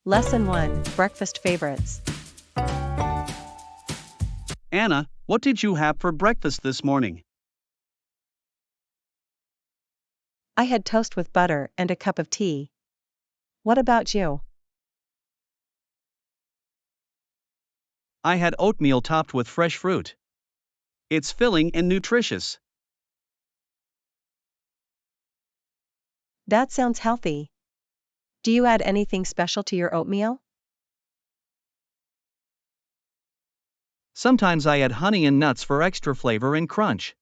Lesson 1, Breakfast Favorites. Anna, what did you have for breakfast this morning? I had toast with butter and a cup of tea. What about you? I had oatmeal topped with fresh fruit. It's filling and nutritious. That sounds healthy. Do you add anything special to your oatmeal? Sometimes I add honey and nuts for extra flavor and crunch.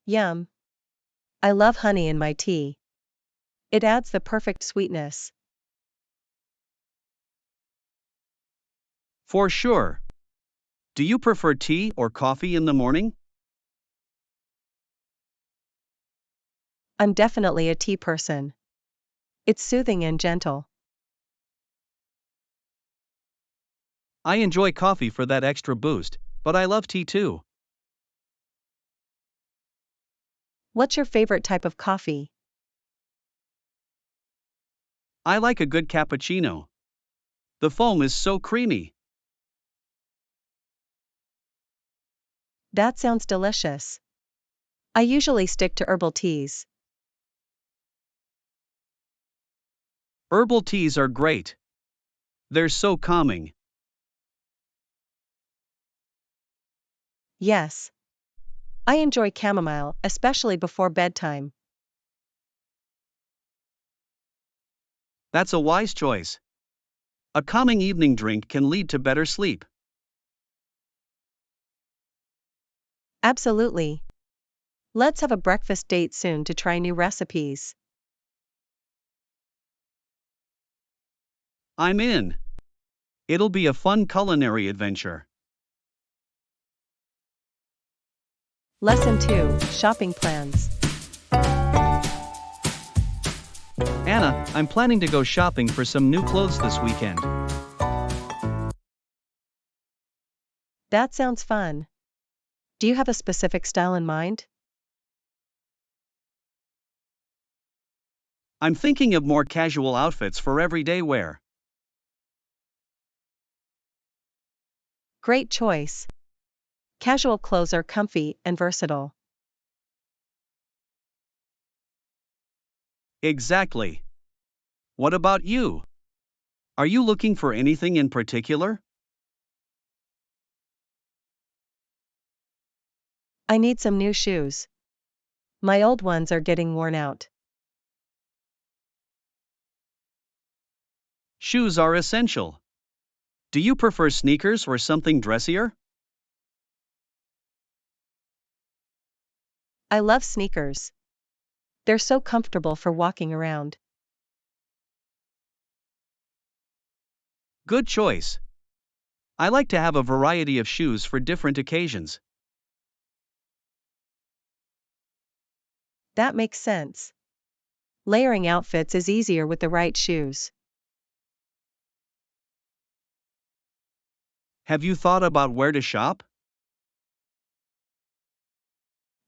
Yum. I love honey in my tea. It adds the perfect sweetness. For sure. Do you prefer tea or coffee in the morning? I'm definitely a tea person. It's soothing and gentle. I enjoy coffee for that extra boost, but I love tea too. What's your favorite type of coffee? I like a good cappuccino. The foam is so creamy. That sounds delicious. I usually stick to herbal teas. Herbal teas are great. They're so calming. Yes. I enjoy chamomile, especially before bedtime. That's a wise choice. A calming evening drink can lead to better sleep. Absolutely. Let's have a breakfast date soon to try new recipes. I'm in. It'll be a fun culinary adventure. Lesson 2, Shopping Plans. Anna, I'm planning to go shopping for some new clothes this weekend. That sounds fun. Do you have a specific style in mind? I'm thinking of more casual outfits for everyday wear. Great choice. Casual clothes are comfy and versatile. Exactly. What about you? Are you looking for anything in particular? I need some new shoes. My old ones are getting worn out. Shoes are essential. Do you prefer sneakers or something dressier? I love sneakers. They're so comfortable for walking around. Good choice. I like to have a variety of shoes for different occasions. That makes sense. Layering outfits is easier with the right shoes. Have you thought about where to shop?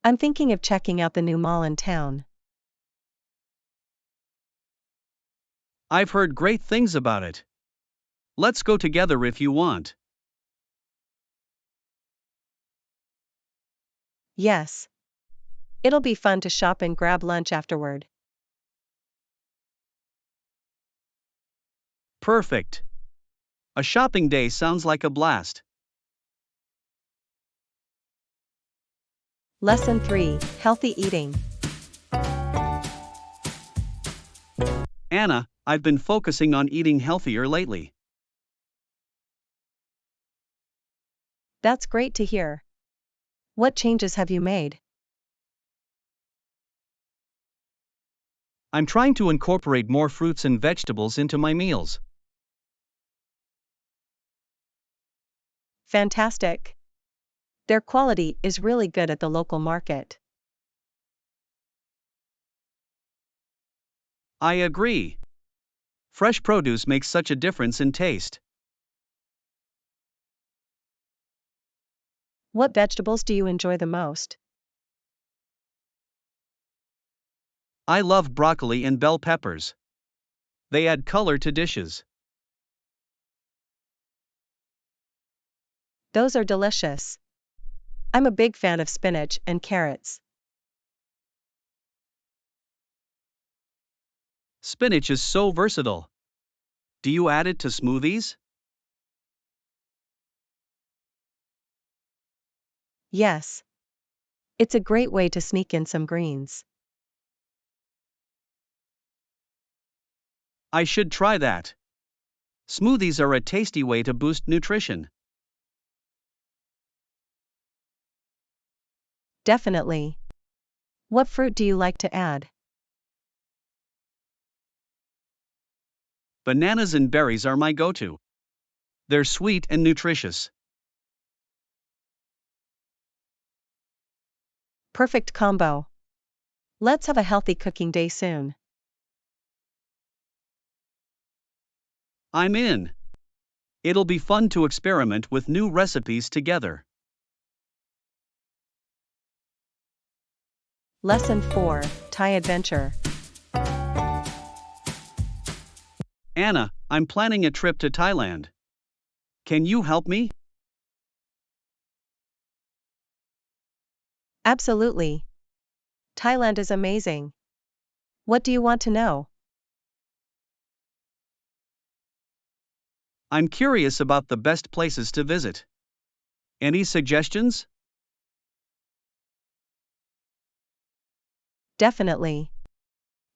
I'm thinking of checking out the new mall in town. I've heard great things about it. Let's go together if you want. Yes. It'll be fun to shop and grab lunch afterward. Perfect. A shopping day sounds like a blast. Lesson 3, Healthy Eating. Anna, I've been focusing on eating healthier lately. That's great to hear. What changes have you made? I'm trying to incorporate more fruits and vegetables into my meals. Fantastic. Their quality is really good at the local market. I agree. Fresh produce makes such a difference in taste. What vegetables do you enjoy the most? I love broccoli and bell peppers. They add color to dishes. Those are delicious. I'm a big fan of spinach and carrots. Spinach is so versatile. Do you add it to smoothies? Yes. It's a great way to sneak in some greens. I should try that. Smoothies are a tasty way to boost nutrition. Definitely. What fruit do you like to add? Bananas and berries are my go-to. They're sweet and nutritious. Perfect combo. Let's have a healthy cooking day soon. I'm in. It'll be fun to experiment with new recipes together. Lesson 4, Thai Adventure. Anna, I'm planning a trip to Thailand. Can you help me? Absolutely. Thailand is amazing. What do you want to know? I'm curious about the best places to visit. Any suggestions? Definitely.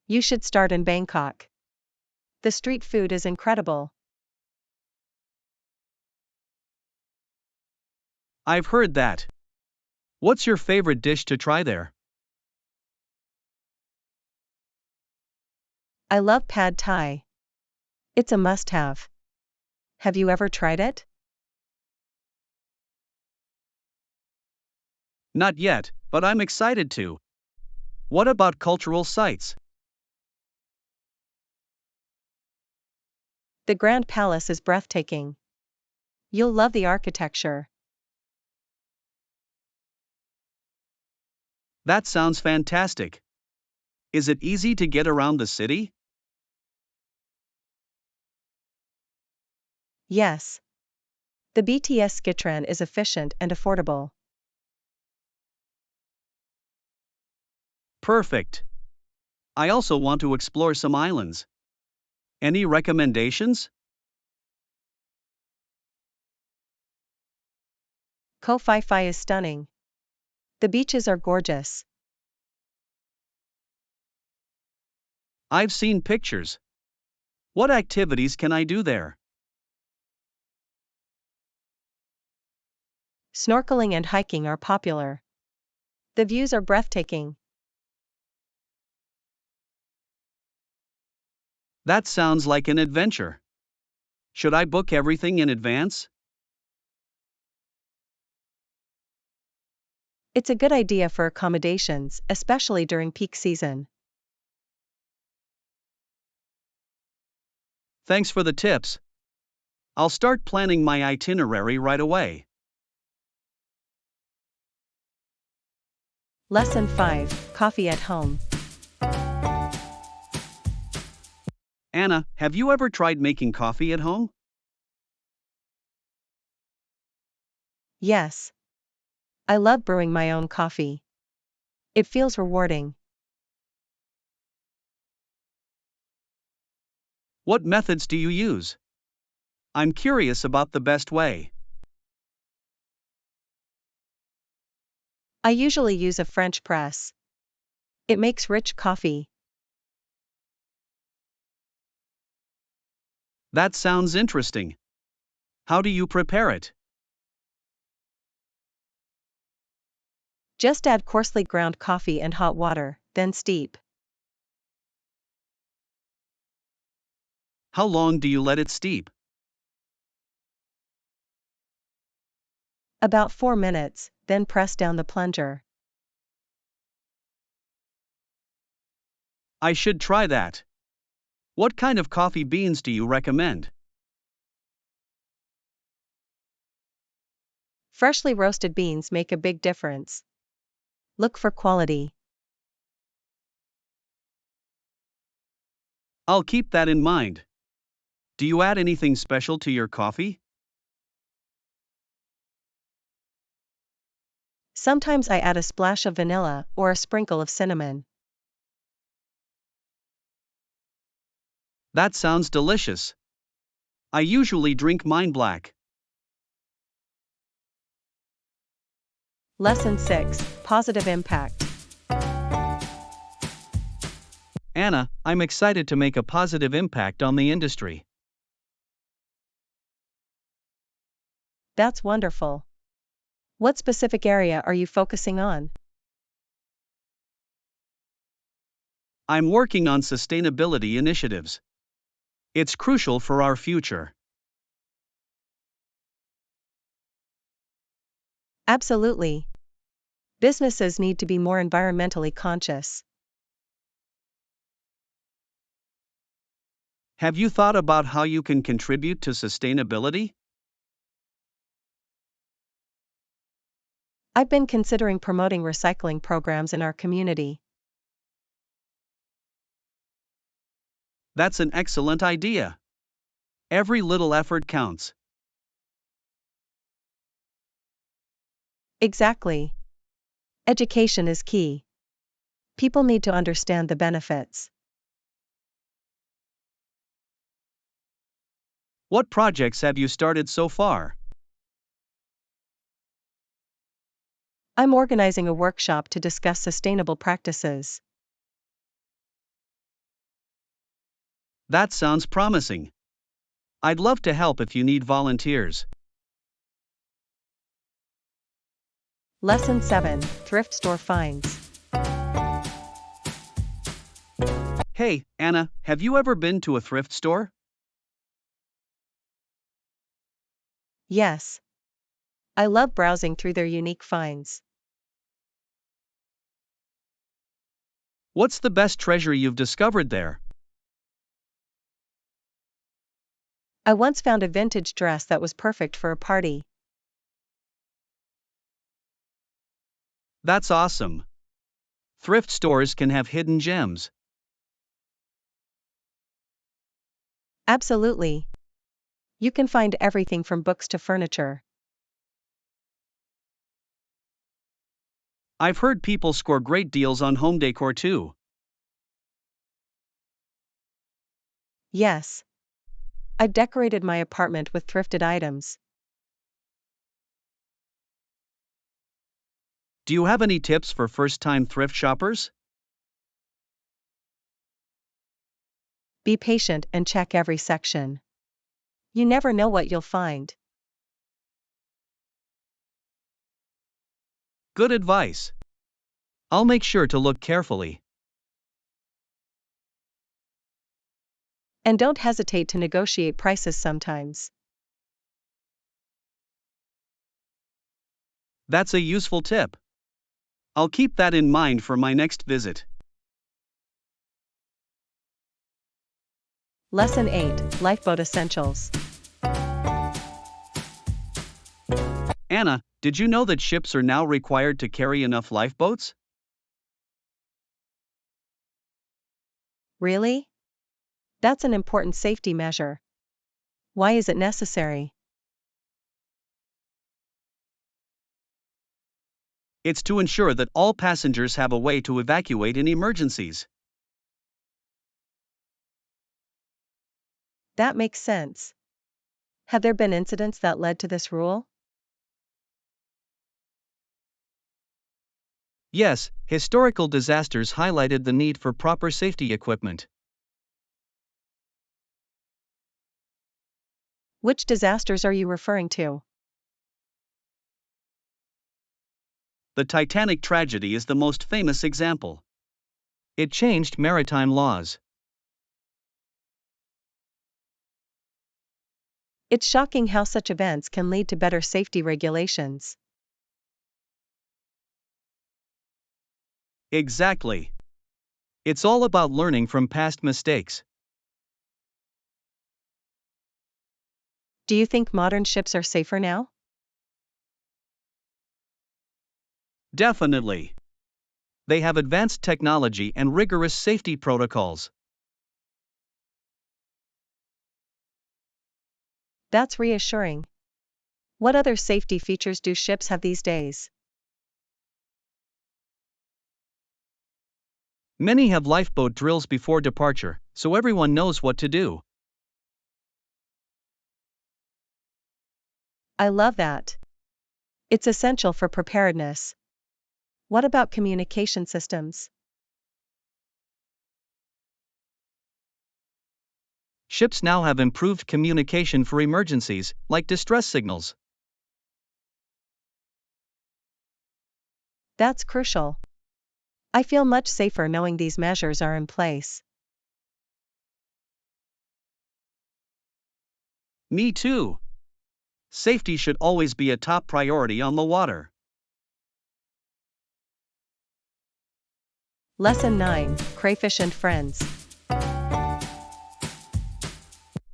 You should start in Bangkok. The street food is incredible. I've heard that. What's your favorite dish to try there? I love pad Thai. It's a must-have. Have you ever tried it? Not yet, but I'm excited to. What about cultural sites? The Grand Palace is breathtaking. You'll love the architecture. That sounds fantastic. Is it easy to get around the city? Yes. The BTS Skytran is efficient and affordable. Perfect. I also want to explore some islands. Any recommendations? Koh Phi Phi is stunning. The beaches are gorgeous. I've seen pictures. What activities can I do there? Snorkeling and hiking are popular. The views are breathtaking. That sounds like an adventure. Should I book everything in advance? It's a good idea for accommodations, especially during peak season. Thanks for the tips. I'll start planning my itinerary right away. Lesson 5, Coffee at Home. Anna, have you ever tried making coffee at home? Yes. I love brewing my own coffee. It feels rewarding. What methods do you use? I'm curious about the best way. I usually use a French press. It makes rich coffee. That sounds interesting. How do you prepare it? Just add coarsely ground coffee and hot water, then steep. How long do you let it steep? About 4 minutes, then press down the plunger. I should try that. What kind of coffee beans do you recommend? Freshly roasted beans make a big difference. Look for quality. I'll keep that in mind. Do you add anything special to your coffee? Sometimes I add a splash of vanilla or a sprinkle of cinnamon. That sounds delicious. I usually drink mine black. Lesson 6, Positive Impact. Anna, I'm excited to make a positive impact on the industry. That's wonderful. What specific area are you focusing on? I'm working on sustainability initiatives. It's crucial for our future. Absolutely. Businesses need to be more environmentally conscious. Have you thought about how you can contribute to sustainability? I've been considering promoting recycling programs in our community. That's an excellent idea. Every little effort counts. Exactly. Education is key. People need to understand the benefits. What projects have you started so far? I'm organizing a workshop to discuss sustainable practices. That sounds promising. I'd love to help if you need volunteers. Lesson 7, Thrift Store Finds. Hey, Anna, have you ever been to a thrift store? Yes. I love browsing through their unique finds. What's the best treasure you've discovered there? I once found a vintage dress that was perfect for a party. That's awesome. Thrift stores can have hidden gems. Absolutely. You can find everything from books to furniture. I've heard people score great deals on home decor too. Yes. I've decorated my apartment with thrifted items. Do you have any tips for first-time thrift shoppers? Be patient and check every section. You never know what you'll find. Good advice. I'll make sure to look carefully. And don't hesitate to negotiate prices sometimes. That's a useful tip. I'll keep that in mind for my next visit. Lesson 8, Lifeboat Essentials. Anna, did you know that ships are now required to carry enough lifeboats? Really? That's an important safety measure. Why is it necessary? It's to ensure that all passengers have a way to evacuate in emergencies. That makes sense. Have there been incidents that led to this rule? Yes, historical disasters highlighted the need for proper safety equipment. Which disasters are you referring to? The Titanic tragedy is the most famous example. It changed maritime laws. It's shocking how such events can lead to better safety regulations. Exactly. It's all about learning from past mistakes. Do you think modern ships are safer now? Definitely. They have advanced technology and rigorous safety protocols. That's reassuring. What other safety features do ships have these days? Many have lifeboat drills before departure, so everyone knows what to do. I love that. It's essential for preparedness. What about communication systems? Ships now have improved communication for emergencies, like distress signals. That's crucial. I feel much safer knowing these measures are in place. Me too. Safety should always be a top priority on the water. Lesson 9, Crayfish and Friends.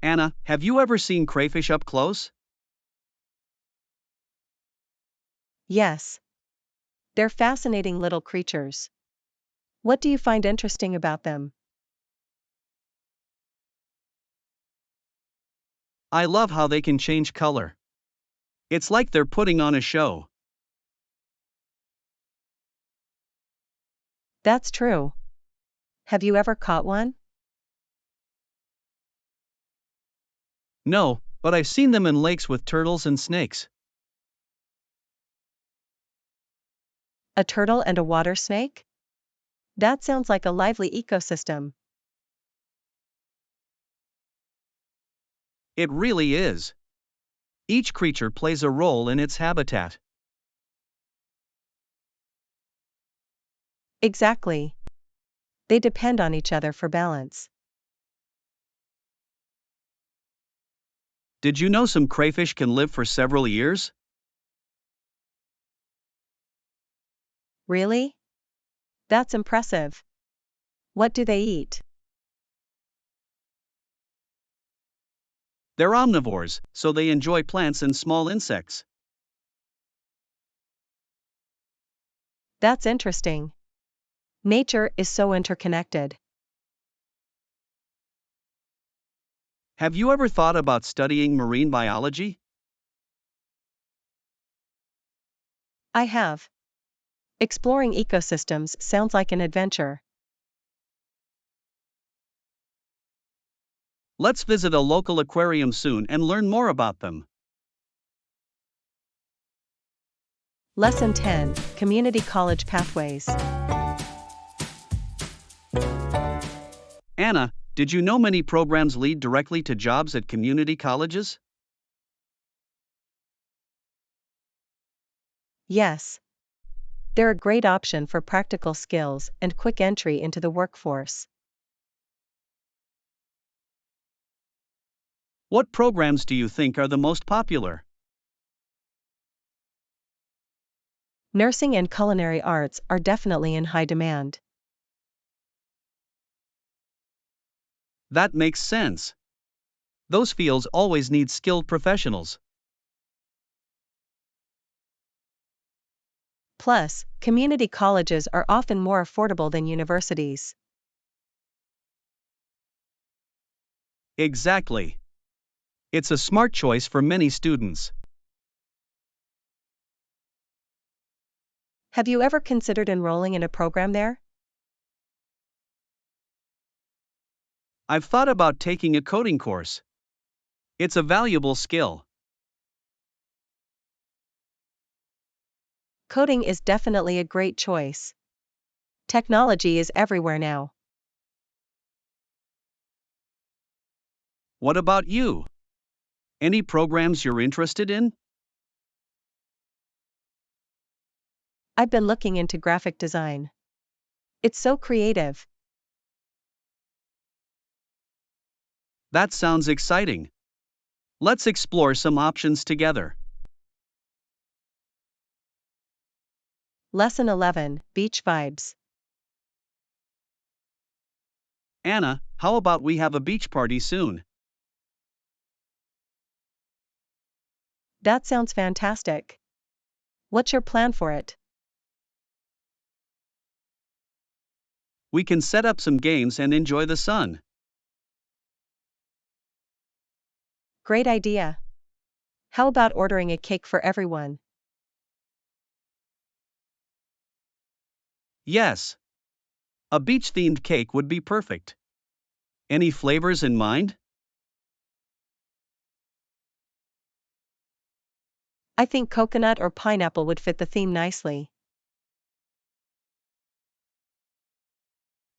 Anna, have you ever seen crayfish up close? Yes. They're fascinating little creatures. What do you find interesting about them? I love how they can change color. It's like they're putting on a show. That's true. Have you ever caught one? No, but I've seen them in lakes with turtles and snakes. A turtle and a water snake? That sounds like a lively ecosystem. It really is. Each creature plays a role in its habitat. Exactly. They depend on each other for balance. Did you know some crayfish can live for several years? Really? That's impressive. What do they eat? They're omnivores, so they enjoy plants and small insects. That's interesting. Nature is so interconnected. Have you ever thought about studying marine biology? I have. Exploring ecosystems sounds like an adventure. Let's visit a local aquarium soon and learn more about them. Lesson 10, Community College Pathways. Anna, did you know many programs lead directly to jobs at community colleges? Yes. They're a great option for practical skills and quick entry into the workforce. What programs do you think are the most popular? Nursing and culinary arts are definitely in high demand. That makes sense. Those fields always need skilled professionals. Plus, community colleges are often more affordable than universities. Exactly. It's a smart choice for many students. Have you ever considered enrolling in a program there? I've thought about taking a coding course. It's a valuable skill. Coding is definitely a great choice. Technology is everywhere now. What about you? Any programs you're interested in? I've been looking into graphic design. It's so creative. That sounds exciting. Let's explore some options together. Lesson 11, Beach Vibes. Anna, how about we have a beach party soon? That sounds fantastic. What's your plan for it? We can set up some games and enjoy the sun. Great idea. How about ordering a cake for everyone? Yes, a beach-themed cake would be perfect. Any flavors in mind? I think coconut or pineapple would fit the theme nicely.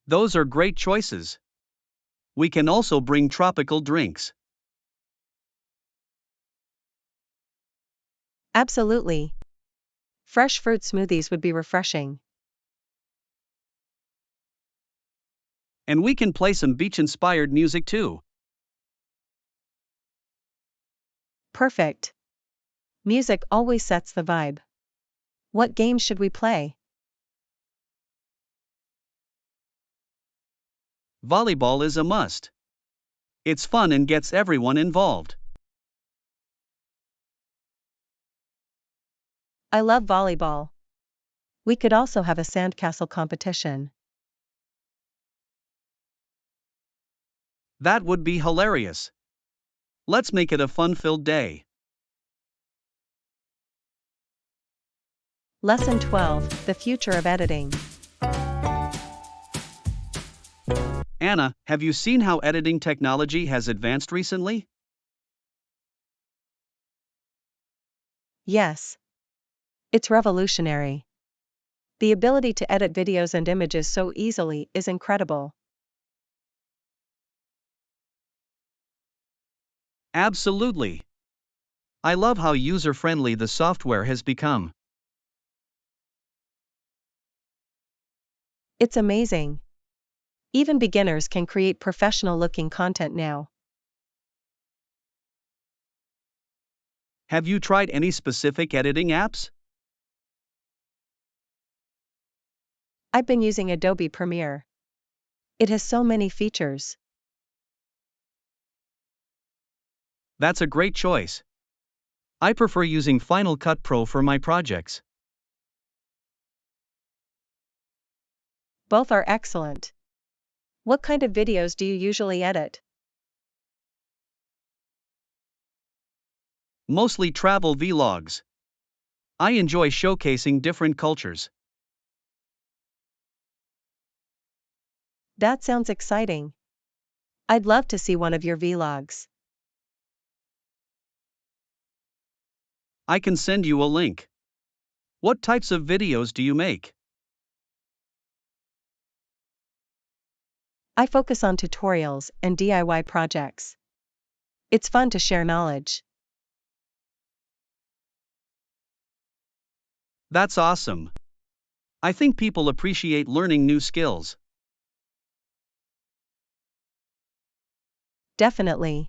Those are great choices. We can also bring tropical drinks. Absolutely. Fresh fruit smoothies would be refreshing. And we can play some beach-inspired music too. Perfect. Music always sets the vibe. What games should we play? Volleyball is a must. It's fun and gets everyone involved. I love volleyball. We could also have a sandcastle competition. That would be hilarious. Let's make it a fun-filled day. Lesson 12, The Future of Editing. Anna, have you seen how editing technology has advanced recently? Yes. It's revolutionary. The ability to edit videos and images so easily is incredible. Absolutely. I love how user-friendly the software has become. It's amazing. Even beginners can create professional-looking content now. Have you tried any specific editing apps? I've been using Adobe Premiere. It has so many features. That's a great choice. I prefer using Final Cut Pro for my projects. Both are excellent. What kind of videos do you usually edit? Mostly travel vlogs. I enjoy showcasing different cultures. That sounds exciting. I'd love to see one of your vlogs. I can send you a link. What types of videos do you make? I focus on tutorials and DIY projects. It's fun to share knowledge. That's awesome. I think people appreciate learning new skills. Definitely.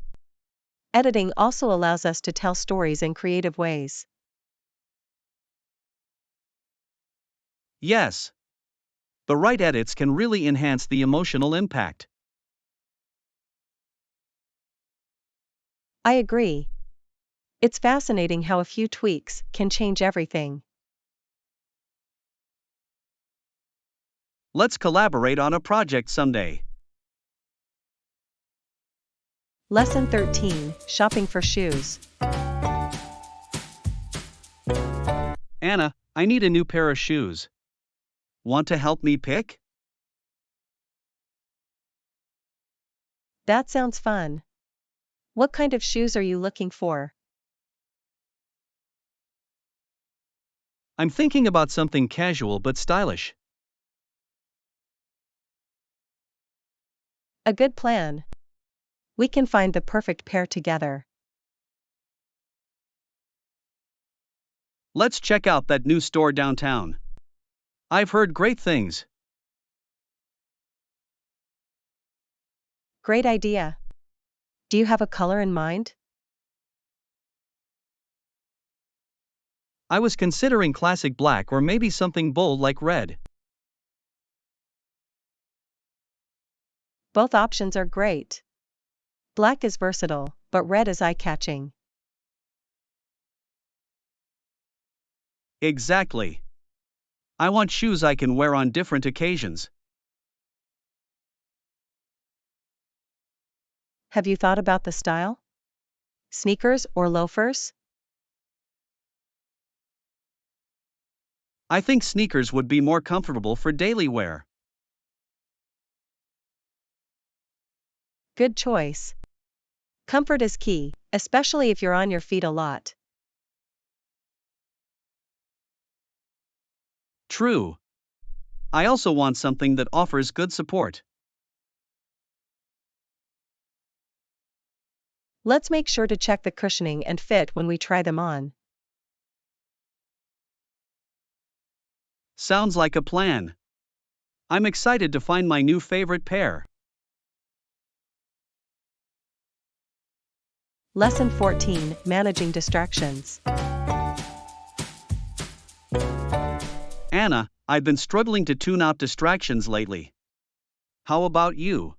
Editing also allows us to tell stories in creative ways. Yes. The right edits can really enhance the emotional impact. I agree. It's fascinating how a few tweaks can change everything. Let's collaborate on a project someday. Lesson 13, Shopping for Shoes. Anna, I need a new pair of shoes. Want to help me pick? That sounds fun. What kind of shoes are you looking for? I'm thinking about something casual but stylish. A good plan. We can find the perfect pair together. Let's check out that new store downtown. I've heard great things. Great idea. Do you have a color in mind? I was considering classic black or maybe something bold like red. Both options are great. Black is versatile, but red is eye-catching. Exactly. I want shoes I can wear on different occasions. Have you thought about the style? Sneakers or loafers? I think sneakers would be more comfortable for daily wear. Good choice. Comfort is key, especially if you're on your feet a lot. True. I also want something that offers good support. Let's make sure to check the cushioning and fit when we try them on. Sounds like a plan. I'm excited to find my new favorite pair. Lesson 14, Managing Distractions. Anna, I've been struggling to tune out distractions lately. How about you?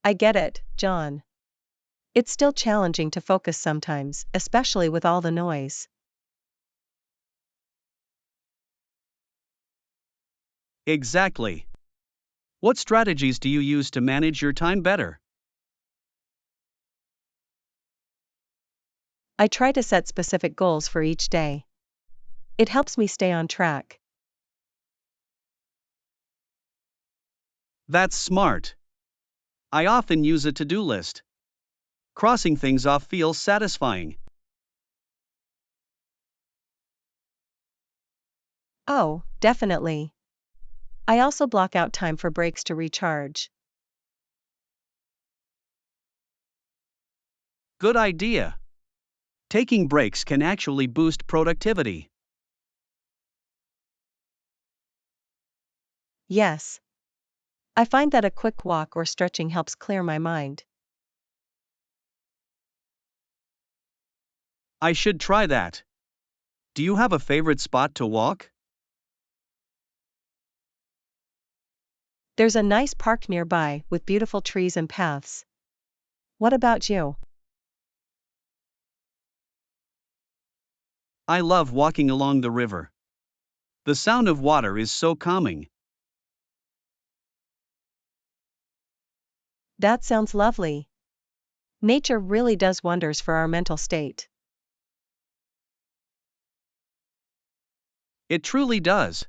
I get it, John. It's still challenging to focus sometimes, especially with all the noise. Exactly. What strategies do you use to manage your time better? I try to set specific goals for each day. It helps me stay on track. That's smart. I often use a to-do list. Crossing things off feels satisfying. Oh, definitely. I also block out time for breaks to recharge. Good idea. Taking breaks can actually boost productivity. Yes. I find that a quick walk or stretching helps clear my mind. I should try that. Do you have a favorite spot to walk? There's a nice park nearby with beautiful trees and paths. What about you? I love walking along the river. The sound of water is so calming. That sounds lovely. Nature really does wonders for our mental state. It truly does.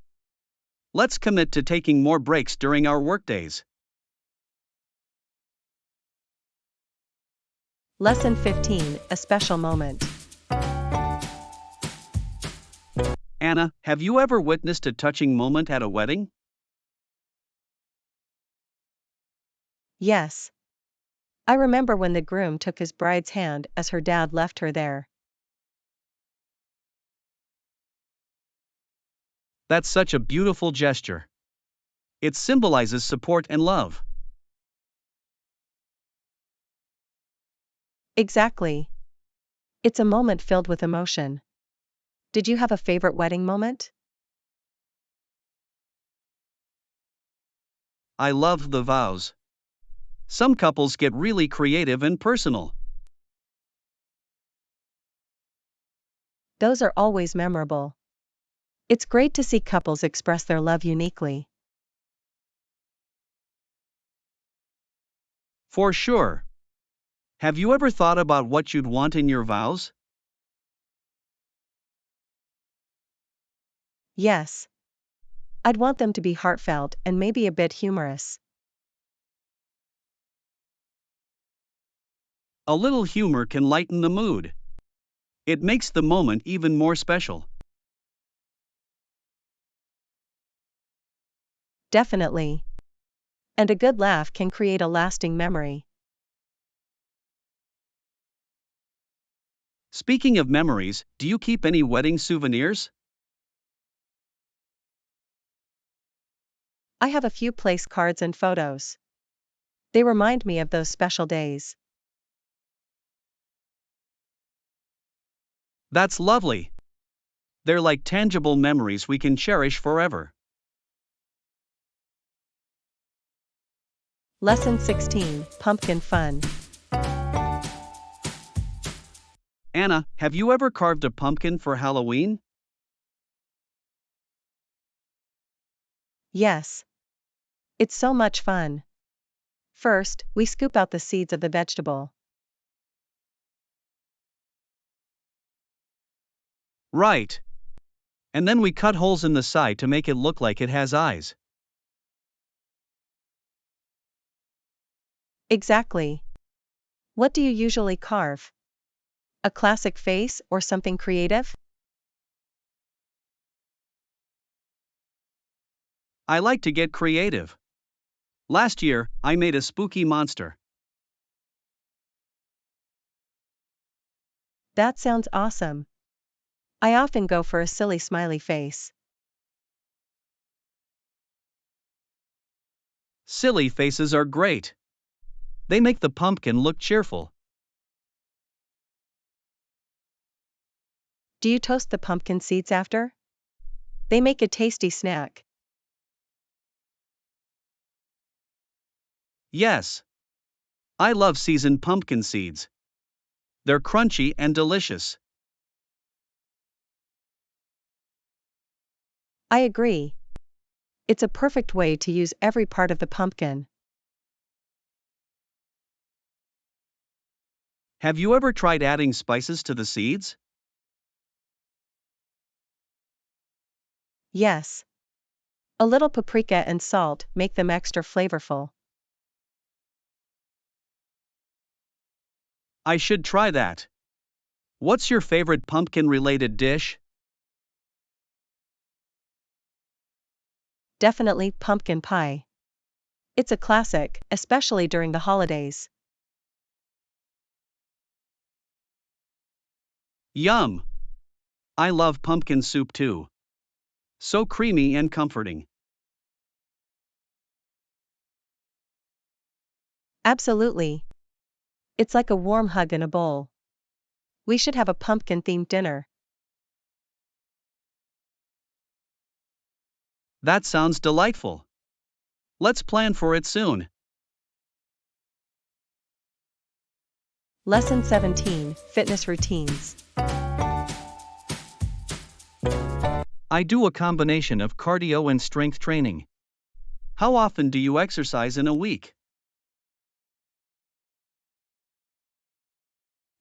Let's commit to taking more breaks during our workdays. Lesson 15, A Special Moment. Anna, have you ever witnessed a touching moment at a wedding? Yes. I remember when the groom took his bride's hand as her dad left her there. That's such a beautiful gesture. It symbolizes support and love. Exactly. It's a moment filled with emotion. Did you have a favorite wedding moment? I love the vows. Some couples get really creative and personal. Those are always memorable. It's great to see couples express their love uniquely. For sure. Have you ever thought about what you'd want in your vows? Yes. I'd want them to be heartfelt and maybe a bit humorous. A little humor can lighten the mood. It makes the moment even more special. Definitely. And a good laugh can create a lasting memory. Speaking of memories, do you keep any wedding souvenirs? I have a few place cards and photos. They remind me of those special days. That's lovely. They're like tangible memories we can cherish forever. Lesson 16, Pumpkin Fun. Anna, have you ever carved a pumpkin for Halloween? Yes. It's so much fun. First, we scoop out the seeds of the vegetable. Right. And then we cut holes in the side to make it look like it has eyes. Exactly. What do you usually carve? A classic face or something creative? I like to get creative. Last year, I made a spooky monster. That sounds awesome. I often go for a silly smiley face. Silly faces are great. They make the pumpkin look cheerful. Do you toast the pumpkin seeds after? They make a tasty snack. Yes. I love seasoned pumpkin seeds. They're crunchy and delicious. I agree. It's a perfect way to use every part of the pumpkin. Have you ever tried adding spices to the seeds? Yes. A little paprika and salt make them extra flavorful. I should try that. What's your favorite pumpkin related dish? Definitely pumpkin pie. It's a classic, especially during the holidays. Yum! I love pumpkin soup too. So creamy and comforting. Absolutely. It's like a warm hug in a bowl. We should have a pumpkin-themed dinner. That sounds delightful. Let's plan for it soon. Lesson 17, Fitness Routines. I do a combination of cardio and strength training. How often do you exercise in a week?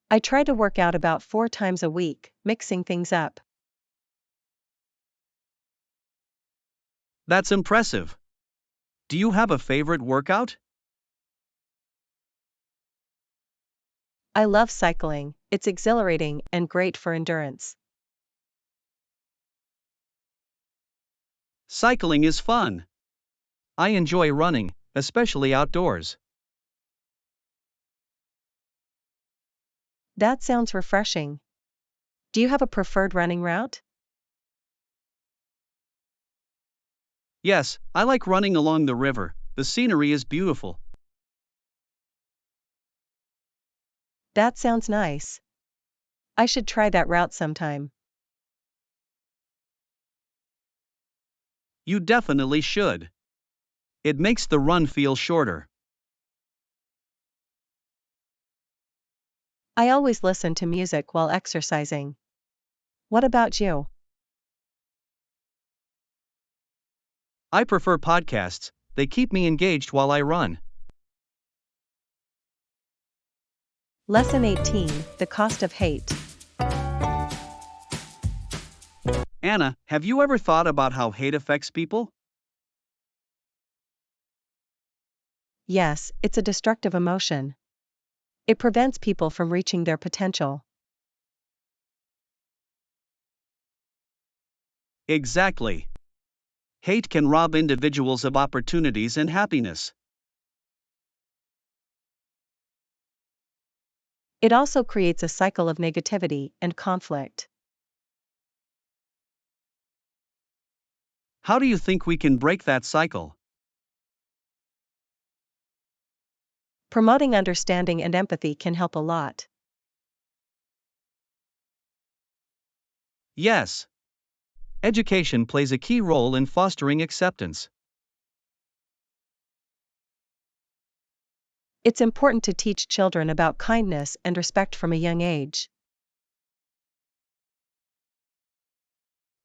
I try to work out about 4 times a week, mixing things up. That's impressive. Do you have a favorite workout? I love cycling, it's exhilarating and great for endurance. Cycling is fun. I enjoy running, especially outdoors. That sounds refreshing. Do you have a preferred running route? Yes, I like running along the river. The scenery is beautiful. That sounds nice. I should try that route sometime. You definitely should. It makes the run feel shorter. I always listen to music while exercising. What about you? I prefer podcasts, they keep me engaged while I run. Lesson 18, The Cost of Hate. Anna, have you ever thought about how hate affects people? Yes, it's a destructive emotion. It prevents people from reaching their potential. Exactly. Hate can rob individuals of opportunities and happiness. It also creates a cycle of negativity and conflict. How do you think we can break that cycle? Promoting understanding and empathy can help a lot. Yes. Education plays a key role in fostering acceptance. It's important to teach children about kindness and respect from a young age.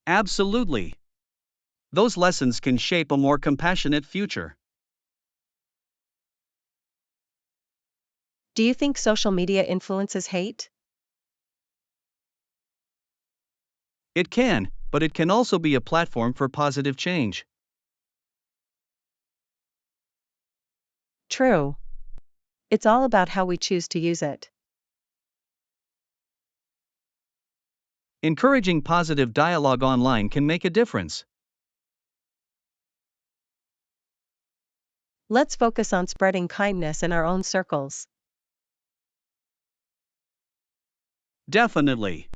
Absolutely. Those lessons can shape a more compassionate future. Do you think social media influences hate? It can, but it can also be a platform for positive change. True. It's all about how we choose to use it. Encouraging positive dialogue online can make a difference. Let's focus on spreading kindness in our own circles. Definitely.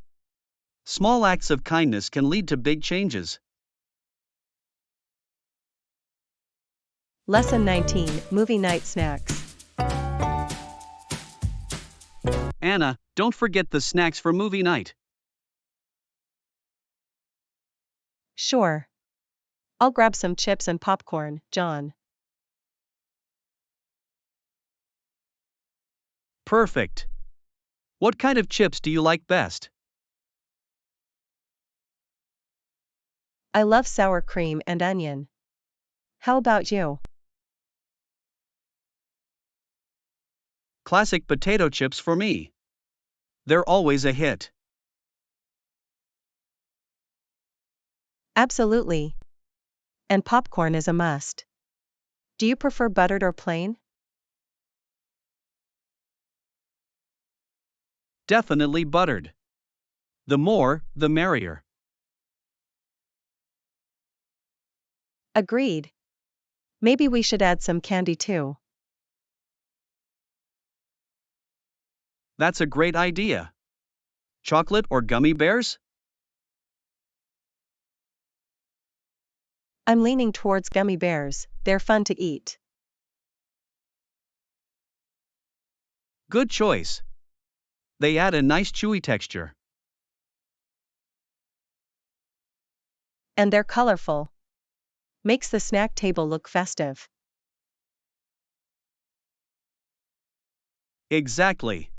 Small acts of kindness can lead to big changes. Lesson 19, Movie Night Snacks. Anna, don't forget the snacks for movie night. Sure. I'll grab some chips and popcorn, John. Perfect. What kind of chips do you like best? I love sour cream and onion. How about you? Classic potato chips for me. They're always a hit. Absolutely. And popcorn is a must. Do you prefer buttered or plain? Definitely buttered. The more, the merrier. Agreed. Maybe we should add some candy too. That's a great idea. Chocolate or gummy bears? I'm leaning towards gummy bears, they're fun to eat. Good choice. They add a nice chewy texture. And they're colorful. Makes the snack table look festive. Exactly.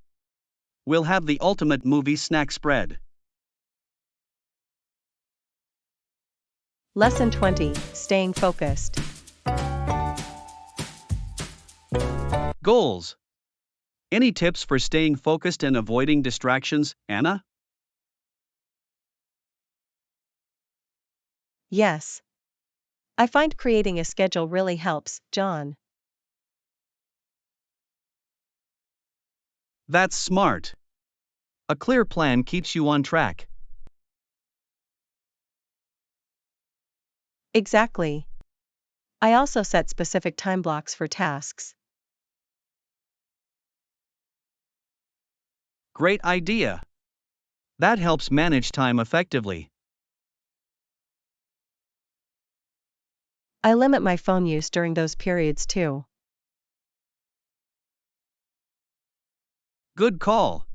We'll have the ultimate movie snack spread. Lesson 20, Staying Focused. Goals. Any tips for staying focused and avoiding distractions, Anna? Yes. I find creating a schedule really helps, John. That's smart. A clear plan keeps you on track. Exactly. I also set specific time blocks for tasks. Great idea. That helps manage time effectively. I limit my phone use during those periods too. Good call.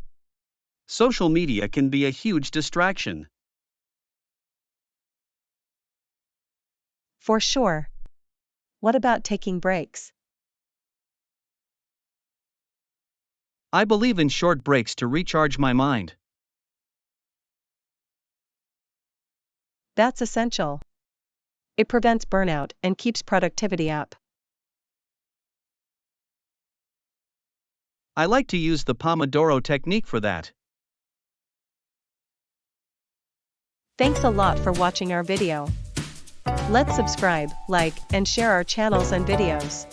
Social media can be a huge distraction. For sure. What about taking breaks? I believe in short breaks to recharge my mind. That's essential. It prevents burnout and keeps productivity up. I like to use the Pomodoro technique for that. Thanks a lot for watching our video. Let's subscribe, like, and share our channels and videos.